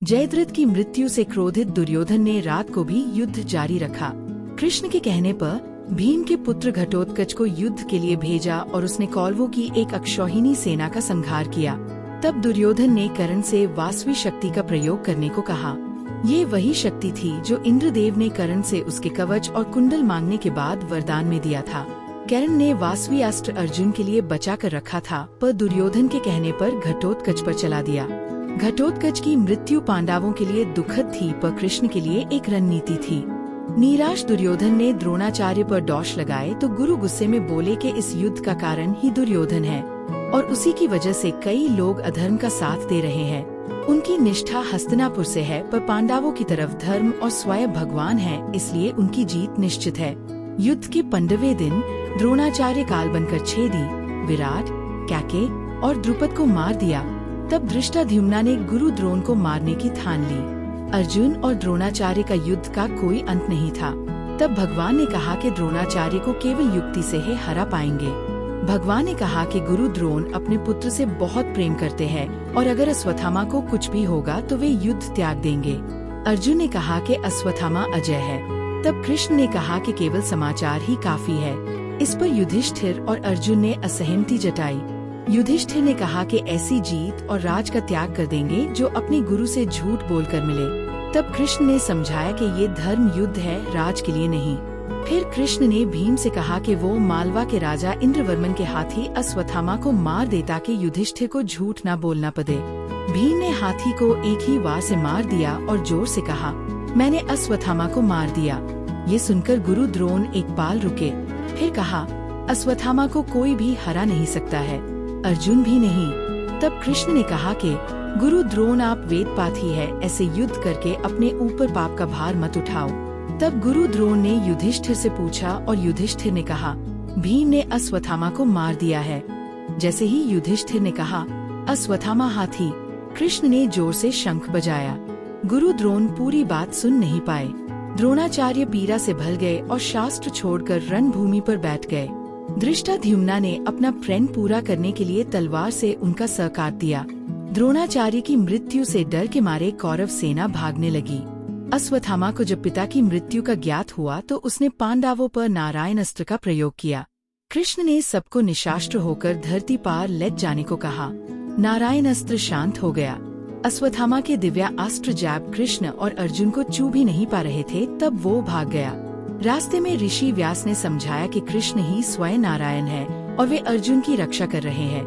जयद्रथ की मृत्यु से क्रोधित दुर्योधन ने रात को भी युद्ध जारी रखा। कृष्ण के कहने पर भीम के पुत्र घटोत्कच को युद्ध के लिए भेजा और उसने कौरवों की एक अक्षौहिणी सेना का संहार किया। तब दुर्योधन ने कर्ण से वासवी शक्ति का प्रयोग करने को कहा। ये वही शक्ति थी जो इंद्रदेव ने कर्ण से उसके कवच और कुंडल मांगने के बाद वरदान में दिया था। कर्ण ने वासवी अस्त्र अर्जुन के लिए बचा कर रखा था, पर दुर्योधन के कहने पर घटोत्कच पर चला दिया। घटोत्कच की मृत्यु पांडवों के लिए दुखद थी, पर कृष्ण के लिए एक रणनीति थी। निराश दुर्योधन ने द्रोणाचार्य पर दोष लगाए तो गुरु गुस्से में बोले कि इस युद्ध का कारण ही दुर्योधन है और उसी की वजह से कई लोग अधर्म का साथ दे रहे हैं। उनकी निष्ठा हस्तिनापुर से है, पर पांडवों की तरफ धर्म और स्वयं भगवान है, इसलिए उनकी जीत निश्चित है। युद्ध के 15वें दिन द्रोणाचार्य काल बनकर छेदी, विराट, कैके और द्रुपद को मार दिया। तब धृष्टाद्युम्न ने गुरु द्रोण को मारने की ठान ली। अर्जुन और द्रोणाचार्य का युद्ध का कोई अंत नहीं था। तब भगवान ने कहा कि द्रोणाचार्य को केवल युक्ति से ही हरा पाएंगे। भगवान ने कहा कि गुरु द्रोण अपने पुत्र से बहुत प्रेम करते हैं और अगर अश्वत्थामा को कुछ भी होगा तो वे युद्ध त्याग देंगे। अर्जुन ने कहा कि अश्वत्थामा अजय है। तब कृष्ण ने कहा कि केवल समाचार ही काफी है। इस पर युधिष्ठिर और अर्जुन ने असहमति जताई। युधिष्ठिर ने कहा कि ऐसी जीत और राज का त्याग कर देंगे जो अपने गुरु से झूठ बोलकर मिले। तब कृष्ण ने समझाया कि ये धर्म युद्ध है, राज के लिए नहीं। फिर कृष्ण ने भीम से कहा कि वो मालवा के राजा इंद्रवर्मन के हाथी अश्वत्थामा को मार दे ताकि युधिष्ठिर को झूठ न बोलना पड़े। भीम ने हाथी को एक ही वार से मार दिया और जोर से कहा, मैंने अश्वत्थामा को मार दिया। ये सुनकर गुरु द्रोण एक पाल रुके, फिर कहा, अश्वत्थामा को कोई भी हरा नहीं सकता है, अर्जुन भी नहीं। तब कृष्ण ने कहा कि गुरु द्रोण आप वेदपाठी है, ऐसे युद्ध करके अपने ऊपर पाप का भार मत उठाओ। तब गुरु द्रोण ने युधिष्ठिर से पूछा और युधिष्ठिर ने कहा, भीम ने अश्वत्थामा को मार दिया है। जैसे ही युधिष्ठिर ने कहा, अश्वत्थामा हाथी, कृष्ण ने जोर से शंख बजाया। गुरु द्रोण पूरी बात सुन नहीं पाए। द्रोणाचार्य पीड़ा से भर गए और शास्त्र छोड़कर रणभूमि पर बैठ गए। धृष्टाद्युम्न ने अपना प्रण पूरा करने के लिए तलवार से उनका सर काट दिया। द्रोणाचार्य की मृत्यु से डर के मारे कौरव सेना भागने लगी। अश्वत्थामा को जब पिता की मृत्यु का ज्ञात हुआ तो उसने पांडवों पर नारायण अस्त्र का प्रयोग किया। कृष्ण ने सबको निशास्त्र होकर धरती पार ले जाने को कहा। नारायण अस्त्र शांत हो गया। अश्वत्थामा के दिव्या अस्त्र जैब कृष्ण और अर्जुन को छू भी नहीं पा रहे थे, तब वो भाग गया। रास्ते में ऋषि व्यास ने समझाया कि कृष्ण ही स्वयं नारायण है और वे अर्जुन की रक्षा कर रहे हैं।